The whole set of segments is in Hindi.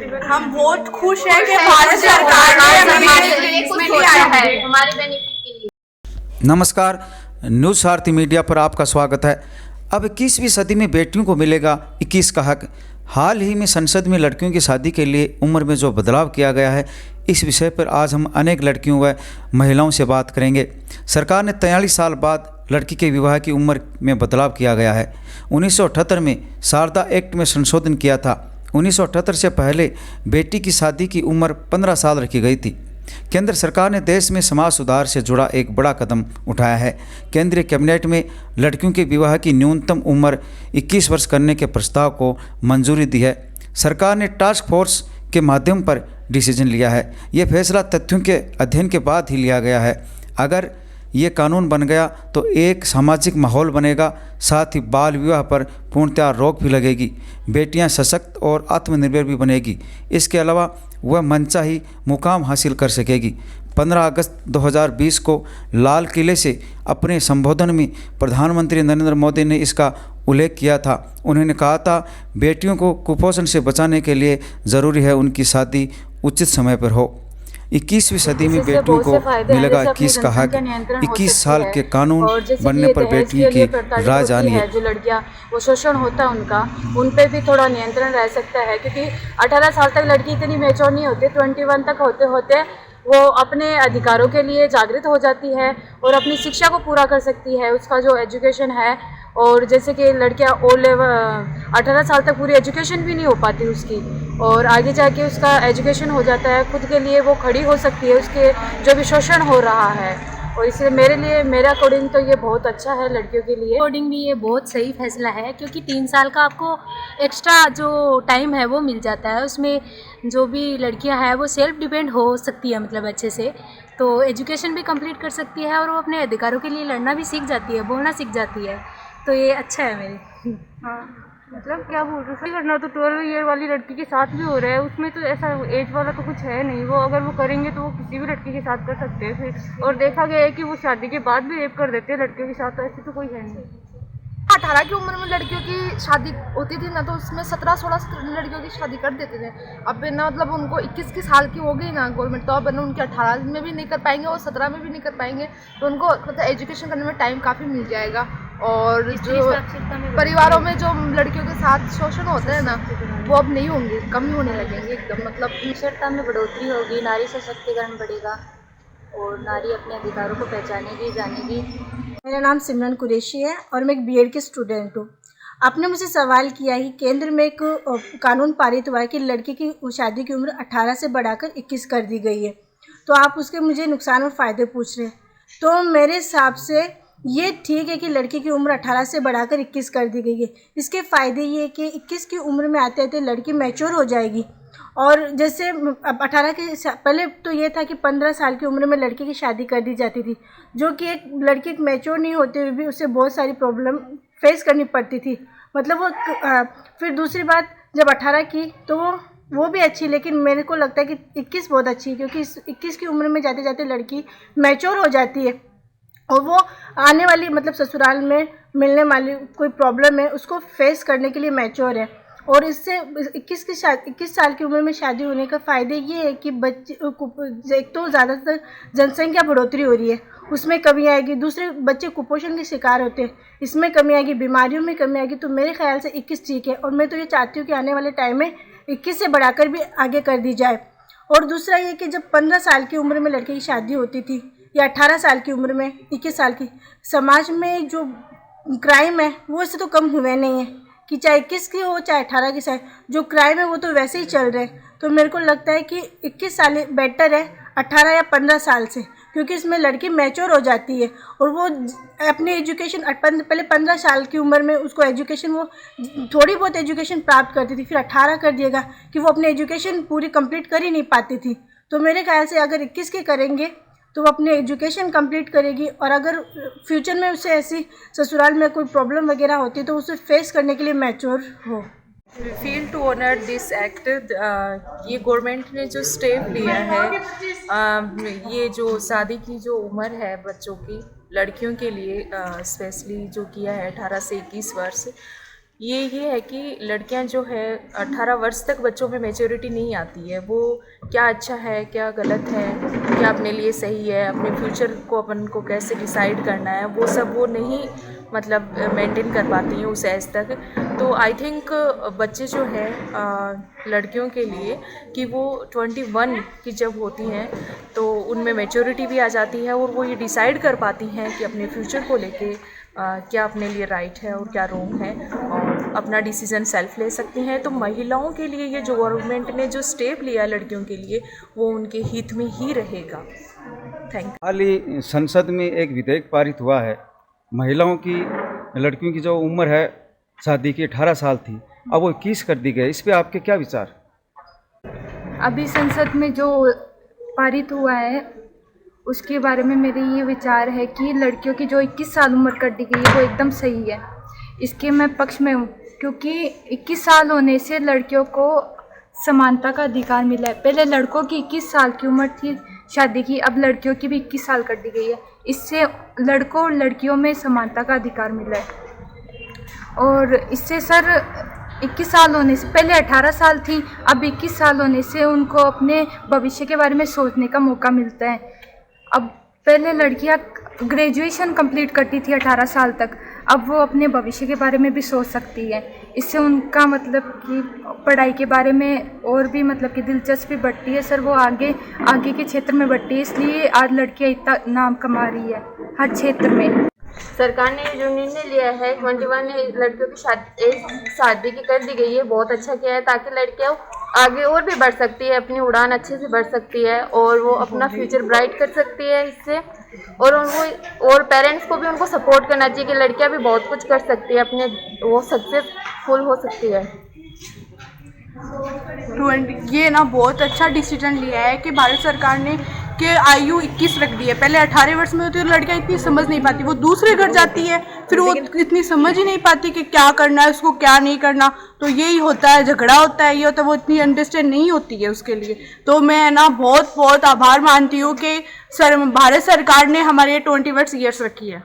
हम बहुत खुश हैं कि भारत सरकार ने हमारे बेनिफिट के लिए। नमस्कार, न्यूज़ सारथी मीडिया पर आपका स्वागत है। अब 21वीं सदी में बेटियों को मिलेगा 21 का हक। हाल ही में संसद में लड़कियों की शादी के लिए उम्र में जो बदलाव किया गया है, इस विषय पर आज हम अनेक लड़कियों व महिलाओं से बात करेंगे। सरकार ने 43 साल बाद लड़की के विवाह की उम्र में बदलाव किया गया है। 1978 में शारदा एक्ट में संशोधन किया था। 1978 से पहले बेटी की शादी की उम्र 15 साल रखी गई थी। केंद्र सरकार ने देश में समाज सुधार से जुड़ा एक बड़ा कदम उठाया है। केंद्रीय कैबिनेट में लड़कियों के विवाह की न्यूनतम उम्र 21 वर्ष करने के प्रस्ताव को मंजूरी दी है। सरकार ने टास्क फोर्स के माध्यम पर डिसीजन लिया है। ये फैसला तथ्यों के अध्ययन के बाद ही लिया गया है। अगर ये कानून बन गया तो एक सामाजिक माहौल बनेगा, साथ ही बाल विवाह पर पूर्णतः रोक भी लगेगी। बेटियां सशक्त और आत्मनिर्भर भी बनेगी। इसके अलावा वह मनचाही मुकाम हासिल कर सकेगी। 15 अगस्त 2020 को लाल किले से अपने संबोधन में प्रधानमंत्री नरेंद्र मोदी ने इसका उल्लेख किया था। उन्होंने कहा था, बेटियों को कुपोषण से बचाने के लिए ज़रूरी है उनकी शादी उचित समय पर हो। 21वीं सदी में बेटियों को मिलेगा 21 का हक। 21 साल के कानून बनने पर बेटियों की राह जानिए। जो लड़कियां वो शोषण होता है उन पे भी थोड़ा नियंत्रण रह सकता है, क्योंकि 18 साल तक लड़की इतनी मैच्योर नहीं होती। 21 तक होते होते वो अपने अधिकारों के लिए जागृत हो जाती है और अपनी शिक्षा को पूरा कर सकती है। उसका जो एजुकेशन है, और जैसे कि लड़कियां ओ लेवल 18 साल तक पूरी एजुकेशन भी नहीं हो पाती उसकी, और आगे जाके उसका एजुकेशन हो जाता है, खुद के लिए वो खड़ी हो सकती है उसके जो भी शोषण हो रहा है। और इसलिए मेरे अकॉर्डिंग तो ये बहुत अच्छा है लड़कियों के लिए। अकॉर्डिंग भी ये बहुत सही फैसला है, क्योंकि 3 साल का आपको एक्स्ट्रा जो टाइम है वो मिल जाता है। उसमें जो भी लड़कियां हैं वो सेल्फ डिपेंड हो सकती है, मतलब अच्छे से तो एजुकेशन भी कंप्लीट कर सकती है और वो अपने अधिकारों के लिए लड़ना भी सीख जाती है, बोलना सीख जाती है। तो ये अच्छा है मेरे। हाँ, मतलब क्या बोल रहे हैं, करना तो 12 ईयर वाली लड़की के साथ भी हो रहा है। उसमें तो ऐसा एज वाला तो कुछ है नहीं। वो अगर वो करेंगे तो वो किसी भी लड़की के साथ कर सकते हैं फिर। और देखा गया है कि वो शादी के बाद भी रेप कर देते हैं लड़कियों के साथ, तो ऐसे तो कोई है नहीं। 18 की उम्र में लड़कियों की शादी होती थी ना, तो उसमें 17-16 लड़कियों की शादी कर देते थे। अब ना मतलब उनको 21 साल की हो गई ना गवर्नमेंट, तो अब ना उनके 18 में भी नहीं कर पाएंगे और 17 में भी नहीं कर पाएंगे। तो उनको मतलब एजुकेशन करने में टाइम काफ़ी मिल जाएगा। और जो परिवारों में जो लड़कियों के साथ शोषण होता है ना, वो अब नहीं होंगे, कम ही होने लगेंगे एकदम। मतलब साक्षरता में बढ़ोतरी होगी, नारी सशक्तिकरण बढ़ेगा और नारी अपने अधिकारों को पहचानेगी, जानेगी। मेरा नाम सिमरन कुरैशी है और मैं एक बीएड की स्टूडेंट हूँ। आपने मुझे सवाल किया कि केंद्र में एक कानून पारित हुआ है कि लड़की की शादी की उम्र 18 से बढ़ाकर 21 कर दी गई है। तो आप उसके मुझे नुकसान और फ़ायदे पूछ रहे हैं। तो मेरे हिसाब से ये ठीक है कि लड़की की उम्र 18 से बढ़ाकर 21 कर दी गई है। इसके फ़ायदे ये है कि 21 की उम्र में आते आते लड़की मैच्योर हो जाएगी। और जैसे अब 18 के पहले तो ये था कि 15 साल की उम्र में लड़की की शादी कर दी जाती थी, जो कि एक लड़की मैच्योर नहीं होते हुए भी उसे बहुत सारी प्रॉब्लम फेस करनी पड़ती थी। मतलब वो फिर दूसरी बात, जब 18 की तो वो भी अच्छी, लेकिन मेरे को लगता है कि 21 बहुत अच्छी है, क्योंकि 21 की उम्र में जाते जाते लड़की मैच्योर हो जाती है और वो आने वाली मतलब ससुराल में मिलने वाली कोई प्रॉब्लम है उसको फेस करने के लिए मैच्योर है। और इससे 21 साल की उम्र में शादी होने का फ़ायदे ये है कि बच्चे एक तो ज़्यादातर जनसंख्या बढ़ोतरी हो रही है, उसमें कमी आएगी। दूसरे, बच्चे कुपोषण के शिकार होते हैं, इसमें कमी आएगी। बीमारियों में कमी आएगी। तो मेरे ख्याल से 21 ठीक है। और मैं तो ये चाहती हूँ कि आने वाले टाइम में 21 से बढ़ाकर भी आगे कर दी जाए। और दूसरा ये कि जब 15 साल की उम्र में लड़के की शादी होती थी या 18 साल की उम्र में 21 साल की, समाज में जो क्राइम है वो इससे तो कम हुए नहीं है कि चाहे 21 की हो चाहे 18 की साल, जो क्राइम है वो तो वैसे ही चल रहे हैं। तो मेरे को लगता है कि 21 साल बेटर है 18 या 15 साल से, क्योंकि इसमें लड़की मैच्योर हो जाती है और वो अपनी एजुकेशन पहले 15 साल की उम्र में उसको एजुकेशन वो थोड़ी बहुत एजुकेशन प्राप्त करती थी, फिर 18 कर दिएगा कि वो अपनी एजुकेशन पूरी कंप्लीट कर ही नहीं पाती थी। तो मेरे ख्याल से अगर 21 के करेंगे तो वो अपनी एजुकेशन कंप्लीट करेगी, और अगर फ्यूचर में उसे ऐसी ससुराल में कोई प्रॉब्लम वगैरह होती है तो उसे फेस करने के लिए मैच्योर हो। We feel to honor this act। ये गवर्नमेंट ने जो स्टेप लिया है, ये जो शादी की जो उम्र है बच्चों की, लड़कियों के लिए स्पेशली जो किया है 18 से 21 वर्ष, ये है कि लड़कियां जो है 18 वर्ष तक बच्चों में मेच्योरिटी नहीं आती है, वो क्या अच्छा है क्या गलत है, क्या अपने लिए सही है, अपने फ्यूचर को अपन को कैसे डिसाइड करना है, वो सब वो नहीं मतलब मेंटेन कर पाती हैं उस एज तक। तो आई थिंक बच्चे जो है लड़कियों के लिए कि वो 21 की जब होती हैं तो उनमें मेच्योरिटी भी आ जाती है और वो ये डिसाइड कर पाती हैं कि अपने फ्यूचर को लेके क्या अपने लिए राइट है और क्या रॉन्ग है, और अपना डिसीज़न सेल्फ ले सकती हैं। तो महिलाओं के लिए ये जो गवर्नमेंट ने जो स्टेप लिया लड़कियों के लिए, वो उनके हित में ही रहेगा। Thank you. हाल ही संसद में एक विधेयक पारित हुआ है, महिलाओं की लड़कियों की जो उम्र है शादी की 18 साल थी, अब वो 21 कर दी गई। इस पे आपके क्या विचार? अभी संसद में जो पारित हुआ है उसके बारे में मेरे ये विचार है कि लड़कियों की जो 21 साल उम्र कर दी गई है वो एकदम सही है। इसके मैं पक्ष में हूँ, क्योंकि 21 साल होने से लड़कियों को समानता का अधिकार मिला है। पहले लड़कों की 21 साल की उम्र थी शादी की, अब लड़कियों की भी 21 साल कर दी गई है। इससे लड़कों और लड़कियों में समानता का अधिकार मिला है। और इससे सर 21 साल होने से, पहले 18 साल थी, अब 21 साल होने से उनको अपने भविष्य के बारे में सोचने का मौका मिलता है। अब पहले लड़कियां ग्रेजुएशन कंप्लीट करती थी 18 साल तक, अब वो अपने भविष्य के बारे में भी सोच सकती है। इससे उनका मतलब कि पढ़ाई के बारे में और भी मतलब कि दिलचस्पी बढ़ती है सर, वो आगे के क्षेत्र में बढ़ती है। इसलिए आज लड़कियां इतना नाम कमा रही है हर क्षेत्र में। सरकार ने जो निर्णय लिया है 21 लड़कियों की शादी की कर दी गई है, बहुत अच्छा किया है, ताकि लड़कियां आगे और भी बढ़ सकती है, अपनी उड़ान अच्छे से बढ़ सकती है और वो अपना फ्यूचर ब्राइट कर सकती है इससे। और उनको और पेरेंट्स को भी उनको सपोर्ट करना चाहिए कि लड़कियां भी बहुत कुछ कर सकती है, अपने वो सक्सेसफुल हो सकती है। ये ना बहुत अच्छा डिसीजन लिया है कि भारत सरकार ने कि आयु 21 रख दी है। पहले 18 वर्ष में होती है तो लड़कियां इतनी समझ नहीं पाती, वो दूसरे घर जाती है, फिर वो इतनी समझ ही नहीं पाती कि क्या करना है उसको, क्या नहीं करना। तो यही होता है, झगड़ा होता है, ये होता है, वो इतनी अंडरस्टैंड नहीं होती है उसके लिए। तो मैं ना बहुत बहुत आभार मानती हूँ कि भारत सरकार ने हमारे 21 ईयर्स रखी है।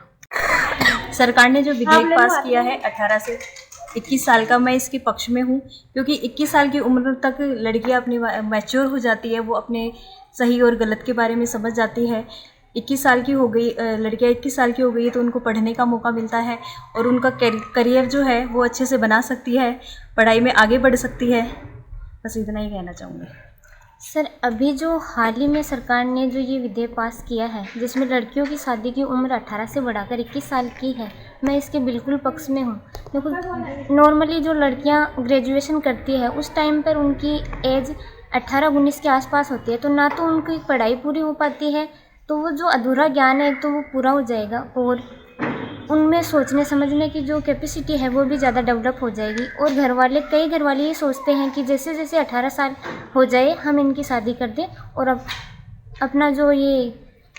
सरकार ने जो विधेयक पास किया है 18 से 21 साल का, मैं इसके पक्ष में हूँ, क्योंकि 21 साल की उम्र तक लड़कियाँ अपनी मैच्योर हो जाती है, वो अपने सही और गलत के बारे में समझ जाती है। 21 साल की हो गई लड़कियाँ 21 साल की हो गई तो उनको पढ़ने का मौका मिलता है और उनका करियर जो है वो अच्छे से बना सकती है, पढ़ाई में आगे बढ़ सकती है। बस इतना ही कहना चाहूँगी। सर, अभी जो हाल ही में सरकार ने जो ये विधेयक पास किया है जिसमें लड़कियों की शादी की उम्र 18 से बढ़ाकर 21 साल की है, मैं इसके बिल्कुल पक्ष में हूँ। क्योंकि नॉर्मली जो लड़कियाँ ग्रेजुएशन करती है उस टाइम पर उनकी एज 18-19 के आसपास होती है, तो ना तो उनकी पढ़ाई पूरी हो पाती है, तो वो जो अधूरा ज्ञान है तो वो पूरा हो जाएगा और उनमें सोचने समझने की जो कैपेसिटी है वो भी ज़्यादा डेवलप हो जाएगी। और कई घर वाले ये सोचते हैं कि जैसे जैसे 18 साल हो जाए हम इनकी शादी कर दें और अब अपना जो ये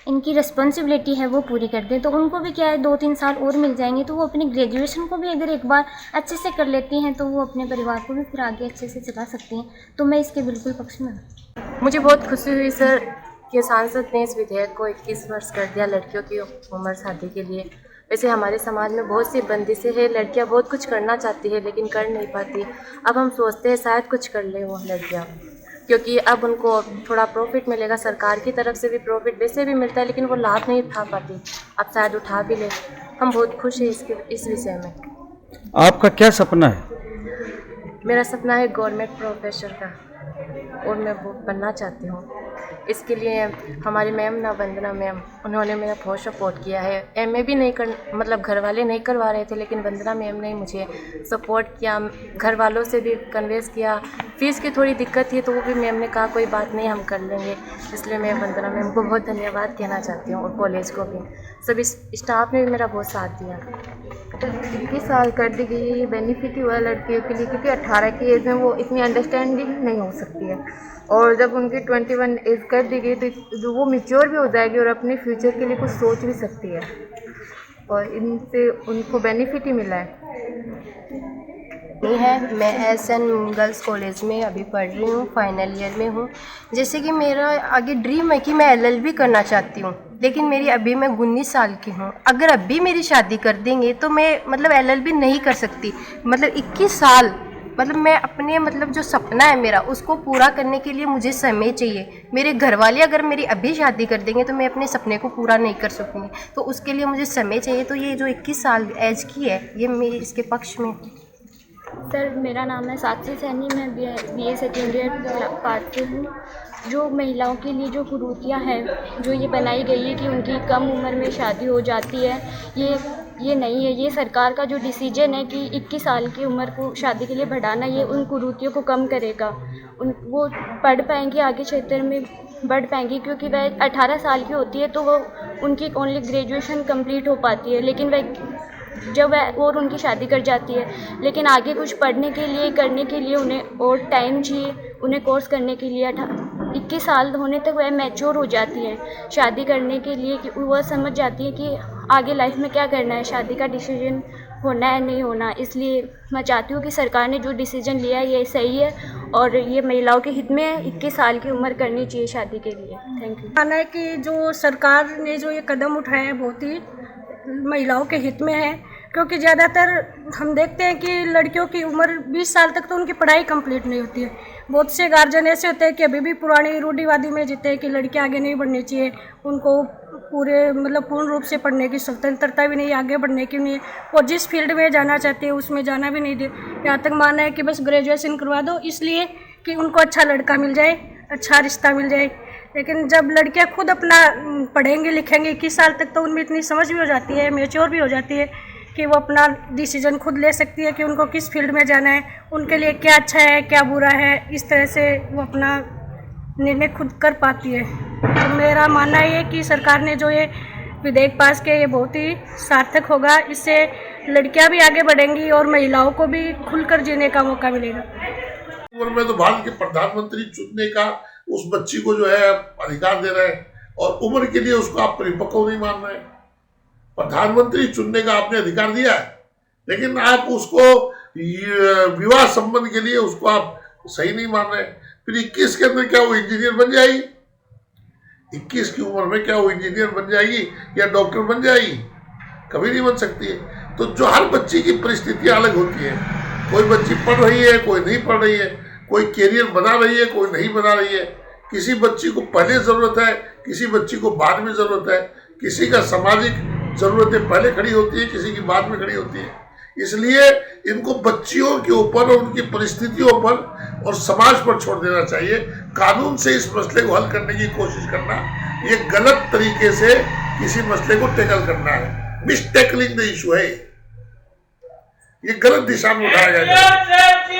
इनकी रिस्पॉन्सिबिलिटी है वो पूरी कर दें। तो उनको भी क्या है 2-3 साल और मिल जाएंगे, तो वो अपनी ग्रेजुएशन को भी अगर एक बार अच्छे से कर लेती हैं तो वो अपने परिवार को भी फिर आगे अच्छे से चला सकती हैं। तो मैं इसके बिल्कुल पक्ष में हूँ। मुझे बहुत खुशी हुई सर कि सांसद ने इस विधेयक को 21 वर्ष कर दिया लड़कियों की उम्र शादी के लिए। वैसे हमारे समाज में बहुत सी बंदिशें हैं, लड़कियां बहुत कुछ करना चाहती है लेकिन कर नहीं पाती। अब हम सोचते हैं शायद कुछ कर ले वो लड़कियां, क्योंकि अब उनको थोड़ा प्रॉफिट मिलेगा, सरकार की तरफ से भी प्रॉफिट वैसे भी मिलता है लेकिन वो लाभ नहीं उठा पाती, अब शायद उठा भी ले। हम बहुत खुश हैं इस विषय में। आपका क्या सपना है? मेरा सपना है गवर्नमेंट प्रोफेसर का और मैं वो बनना चाहती हूँ। इसके लिए हमारी मैम ना वंदना मैम, उन्होंने मेरा बहुत सपोर्ट किया है। एमए भी नहीं मतलब घर वाले नहीं करवा रहे थे लेकिन वंदना मैम ने मुझे सपोर्ट किया, घर वालों से भी कन्वेंस किया। फीस की थोड़ी दिक्कत थी तो वो भी मैम ने कहा कोई बात नहीं हम कर लेंगे। इसलिए मैं वंदना मैम को बहुत धन्यवाद कहना चाहती हूँ और कॉलेज को भी, सभी स्टाफ ने भी मेरा बहुत साथ दिया। 21 साल कर दी गई है, ये बेनिफिट हुआ लड़कियों के लिए, क्योंकि 18 की एज में वो इतनी अंडरस्टैंडिंग नहीं हो सकती है और जब उनकी 21 एज कर दी गई तो वो मैच्योर भी हो जाएगी और अपने फ्यूचर के लिए कुछ सोच भी सकती है और इनसे उनको बेनिफिट ही मिला है। नहीं है। मैं SN गर्ल्स कॉलेज में अभी पढ़ रही हूँ, फाइनल ईयर में हूँ। जैसे कि मेरा आगे ड्रीम है कि मैं LLB करना चाहती हूँ, लेकिन मेरी अभी मैं 19 साल की हूँ। अगर अभी मेरी शादी कर देंगे तो मैं मतलब LLB नहीं कर सकती। मतलब 21 साल मतलब मैं अपने मतलब जो सपना है मेरा उसको पूरा करने के लिए मुझे समय चाहिए। मेरे घर वाले अगर मेरी अभी शादी कर देंगे तो मैं अपने सपने को पूरा नहीं कर सकूँगी, तो उसके लिए मुझे समय चाहिए। तो ये जो 21 साल एज की है ये मेरे इसके पक्ष में। सर मेरा नाम है साक्षी सैनी, मैं BA सेकेंड ईयर पास से हूँ। जो महिलाओं के लिए जो कुरीतियाँ हैं जो ये बनाई गई है कि उनकी कम उम्र में शादी हो जाती है, ये नहीं है। ये सरकार का जो डिसीजन है कि 21 साल की उम्र को शादी के लिए बढ़ाना, ये उन कुरीतियों को कम करेगा। वो पढ़ पाएंगी, आगे क्षेत्र में बढ़ पाएंगी, क्योंकि वह 18 साल की होती है तो वो उनकी ओनली ग्रेजुएशन कंप्लीट हो पाती है, लेकिन वह जब वह और उनकी शादी कर जाती है। लेकिन आगे कुछ पढ़ने के लिए करने के लिए उन्हें और टाइम चाहिए। उन्हें कोर्स करने के लिए 21 साल होने तक वह मैच्योर हो जाती हैं शादी करने के लिए, कि वह समझ जाती है कि आगे लाइफ में क्या करना है, शादी का डिसीजन होना है नहीं होना। इसलिए मैं चाहती हूँ कि सरकार ने जो डिसीजन लिया है ये सही है और ये महिलाओं के हित में है। 21 साल की उम्र करनी चाहिए शादी के लिए। Thank you. माना है कि जो सरकार ने जो ये कदम उठाया है बहुत ही महिलाओं के हित में है, क्योंकि ज़्यादातर हम देखते हैं कि लड़कियों की उम्र 20 साल तक तो उनकी पढ़ाई कंप्लीट नहीं होती है। बहुत से गार्जियन ऐसे होते हैं कि अभी भी पुरानी रूढ़िवादी में जीते हैं कि लड़कियां आगे नहीं बढ़नी चाहिए, उनको पूर्ण रूप से पढ़ने की स्वतंत्रता भी नहीं, आगे बढ़ने की नहीं है, और जिस फील्ड में जाना चाहते हैं उसमें जाना भी नहीं दे। यहाँ तक माना है कि बस ग्रेजुएशन करवा दो, इसलिए कि उनको अच्छा लड़का मिल जाए, अच्छा रिश्ता मिल जाए। लेकिन जब लड़कियां खुद अपना पढ़ेंगी लिखेंगी 21 साल तक, तो उनमें इतनी समझ भी हो जाती है, मैच्योर भी हो जाती है कि वो अपना डिसीजन खुद ले सकती है कि उनको किस फील्ड में जाना है, उनके लिए क्या अच्छा है क्या बुरा है। इस तरह से वो अपना निर्णय खुद कर पाती है। तो मेरा मानना है कि सरकार ने जो ये विधेयक पास किया ये बहुत ही सार्थक होगा। इससे लड़कियां भी आगे बढ़ेंगी और महिलाओं को भी खुलकर जीने का मौका मिलेगा। उम्र में तो भारत के प्रधानमंत्री चुनने का उस बच्ची को जो है अधिकार दे रहे हैं, और उम्र के लिए उसको आप परिपक्व नहीं मान रहे हैं। प्रधानमंत्री चुनने का आपने अधिकार दिया है, लेकिन आप उसको विवाह संबंध के लिए उसको आप सही नहीं मान रहे। फिर 21 के अंदर क्या वो इंजीनियर बन जाएगी? 21 की उम्र में क्या वो इंजीनियर बन जाएगी या डॉक्टर बन जाएगी? कभी नहीं बन सकती है। तो जो हर बच्ची की परिस्थितियां अलग होती है, कोई बच्ची पढ़ रही है, कोई नहीं पढ़ रही है, कोई कैरियर बना रही है, कोई नहीं बना रही है। किसी बच्ची को पहले ज़रूरत है, किसी बच्ची को बाद में ज़रूरत है, किसी का सामाजिक ज़रूरतें पहले खड़ी होती है, किसी की बाद में खड़ी होती है। इसलिए इनको बच्चियों के ऊपर और उनकी परिस्थितियों पर और समाज पर छोड़ देना चाहिए। कानून से इस मसले को हल करने की कोशिश करना ये गलत तरीके से किसी मसले को टैकल करना है, मिसटैकलिंग द इशू है। ये गलत दिशा में उठाया गया।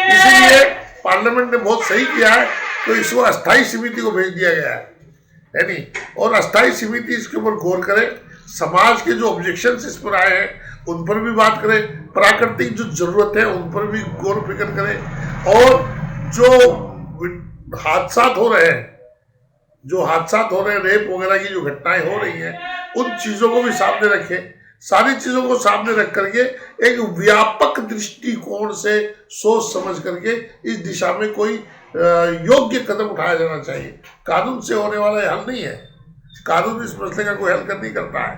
इसीलिए पार्लियामेंट ने बहुत सही किया है, तो इसको अस्थायी समिति को भेज दिया गया है नहीं, और अस्थायी समिति इसके ऊपर गौर करे। समाज के जो ऑब्जेक्शंस इस पर आए हैं उन पर भी बात करें, प्राकृतिक जो जरूरत है उन पर भी गौर फिक्र करें, और जो हादसात हो रहे हैं, रेप वगैरह की जो घटनाएं हो रही हैं, उन चीज़ों को भी सामने रखें। सारी चीज़ों को सामने रख करके एक व्यापक दृष्टिकोण से सोच समझ करके इस दिशा में कोई योग्य कदम उठाया जाना चाहिए। कानून से होने वाला हल नहीं है, कानून इस मसले का कोई हल कर नहीं करता है,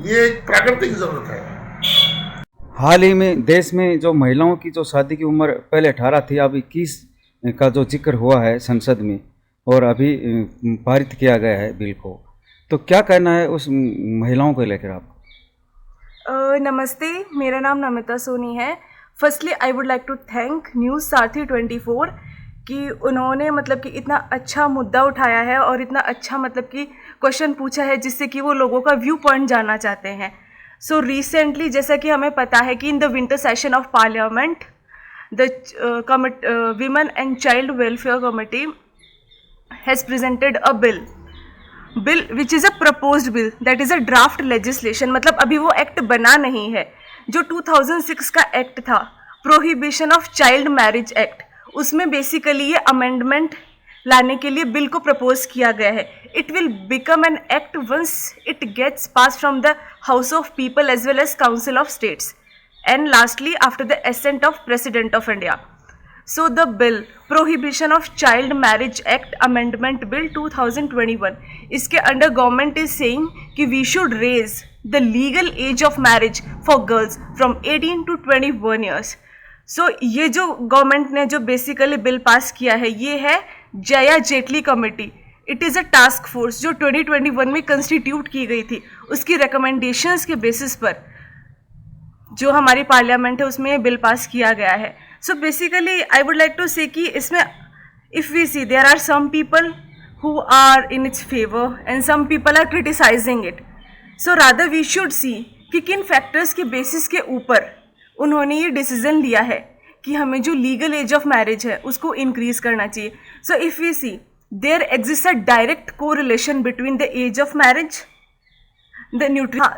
ये एक प्राकृतिक जरूरत है। हाल ही में देश में जो महिलाओं की जो शादी की उम्र पहले 18 थी, अब 21 का जो जिक्र हुआ है संसद में और अभी पारित किया गया है बिल को, तो क्या कहना है उस महिलाओं को लेकर आपको? नमस्ते, मेरा नाम नमिता सोनी है। Firstly I would like to thank news सारथी 24 कि उन्होंने मतलब कि इतना अच्छा मुद्दा उठाया है और इतना अच्छा मतलब कि क्वेश्चन पूछा है जिससे कि वो लोगों का व्यू पॉइंट जानना चाहते हैं। सो रिसेंटली जैसा कि हमें पता है कि in the winter session of parliament the women and child welfare committee has presented a bill which is a proposed bill, that is a draft legislation. मतलब अभी वो एक्ट बना नहीं है। जो 2006 का एक्ट था, prohibition of child marriage act, उसमें बेसिकली ये अमेंडमेंट लाने के लिए बिल को प्रपोज किया गया है। It will become an act once it gets pass from the house of people as well as council of states. and lastly after the assent of President of India. So the bill Prohibition of Child Marriage Act Amendment Bill 2021, इसके अंडर गवर्नमेंट इज सेइंग कि we should raise the legal age of marriage for girls from 18 to 21 years. So ये जो गवर्नमेंट ने जो बेसिकली बिल पास किया है ये है Jaya Jaitley committee. It is a task force जो 2021 में कंस्टिट्यूट की गई थी, उसकी रिकमेंडेशंस के बेसिस पर जो हमारी पार्लियामेंट है उसमें ये बिल पास किया गया है. सो basically I would like to say कि इसमें if we see there are some people who are in its favour and some people are criticising it. So rather we should see कि किन फैक्टर्स के बेसिस के ऊपर उन्होंने ये डिसीजन लिया है कि हमें जो लीगल एज ऑफ मैरिज है उसको इंक्रीज करना चाहिए. So if we see there exist a direct correlation between the age of marriage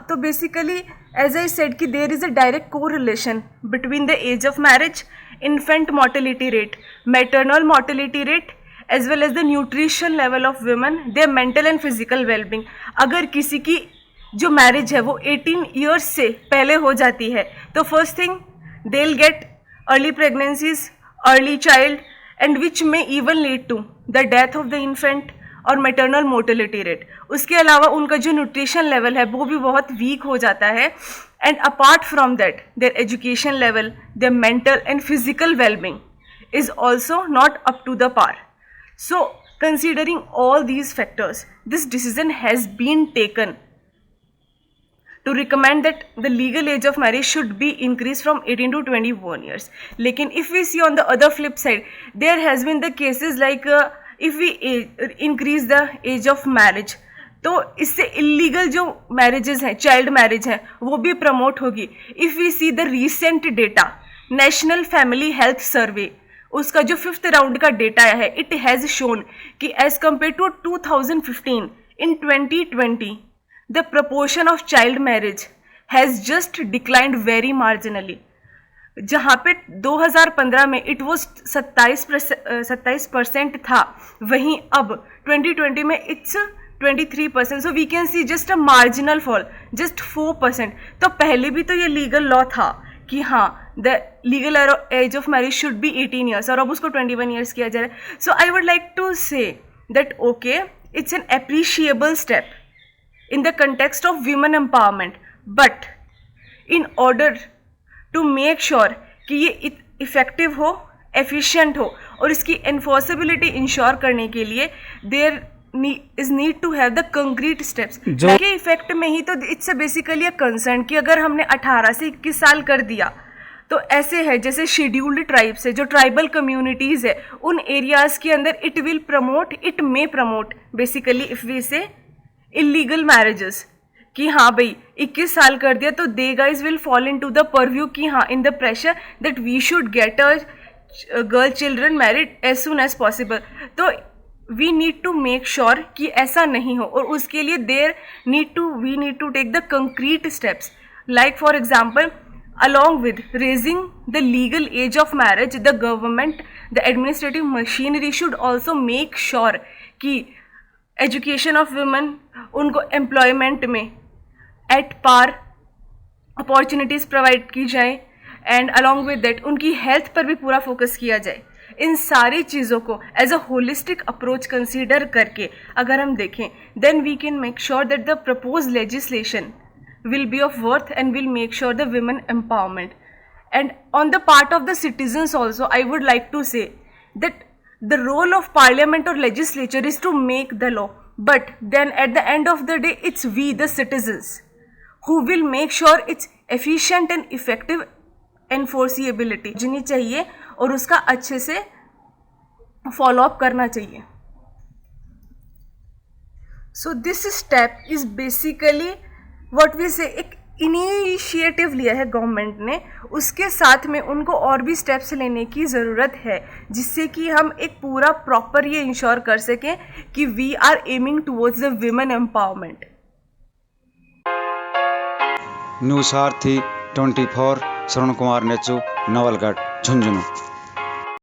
तो बेसिकली as I said कि there is a direct correlation between the age of marriage, infant mortality rate, maternal mortality rate as well as the nutrition level of women, their mental and physical well-being. अगर किसी की जो मैरिज है वो 18 years से पहले हो जाती है तो first thing they'll get early pregnancies, early child and which may even lead to the death of the infant और मैटरनल मोर्टेलिटी रेट. उसके अलावा उनका जो न्यूट्रिशन लेवल है वो भी बहुत वीक हो जाता है. And apart from that their education level, their mental and physical wellbeing is also not up to the par. So considering all these factors this decision has been taken to recommend that the legal age of marriage should be increased from 18 to 21 years. लेकिन if we see on the other flip side, there has been the cases like if we increase the age of marriage, तो इससे इलीगल जो मैरिजेस हैं, चाइल्ड मैरिज हैं, वो भी प्रमोट होगी. If we see the recent data national family health survey, उसका जो 5th राउंड का डेटा है, इट हैज़ शोन कि age compare to 2015 in 2020 the proportion of child marriage has just declined very marginally. जहाँ पे 2015 में it was 27% था, वहीं अब 2020 में it's 23%. So we can see just a marginal fall, just 4%. तो पहले भी तो ये लीगल लॉ था कि हाँ the legal age of marriage should be 18 years और अब उसको 21 years किया जा रहा है. So I would like to say that okay, it's an appreciable step in the context of women empowerment, but in order to make sure कि ये effective हो, efficient हो और इसकी enforceability ensure करने के लिए there is need to have the concrete steps. के इफेक्ट में ही तो it's basically a concern कि अगर हमने 18 से 21 साल कर दिया तो ऐसे है जैसे शेड्यूल्ड ट्राइब्स है, जो ट्राइबल कम्युनिटीज़ है, उन एरियाज़ के अंदर it may promote basically if we say illegal marriages कि हाँ भाई 21 साल कर दिया तो they guys will fall into the purview कि हाँ in the pressure that we should get a girl children married as soon as possible. तो we need to make sure कि ऐसा नहीं हो और उसके लिए we need to take the concrete steps like for example along with raising the legal age of marriage, the government, the administrative machinery should also make sure कि एजुकेशन ऑफ वुमेन उनको एम्प्लॉयमेंट में एट पार अपॉर्चुनिटीज़ प्रोवाइड की जाए एंड अलॉन्ग विद दैट उनकी हेल्थ पर भी पूरा फोकस किया जाए. इन सारी चीज़ों को as a holistic approach consider करके अगर हम देखें then we can make sure that the propose legislation will be of worth and will make sure the women empowerment. And on the part of the citizens also, I would like to say that the role of parliament or legislature is to make the law, but then at the end of the day it's we the citizens who will make sure it's efficient and effective enforceability जिनी चाहिए और उसका अच्छे से follow up करना चाहिए. So this step is basically what we say एक इनिशिएटिव लिया है गवर्नमेंट ने, उसके साथ में उनको और भी स्टेप्स लेने की ज़रूरत है जिससे कि हम एक पूरा प्रॉपर ये इंश्योर कर सकें कि we are aiming towards the women empowerment. News Sarathi 24 Shravan Kumar Nechu, Nawalgarh, Jhunjhunu.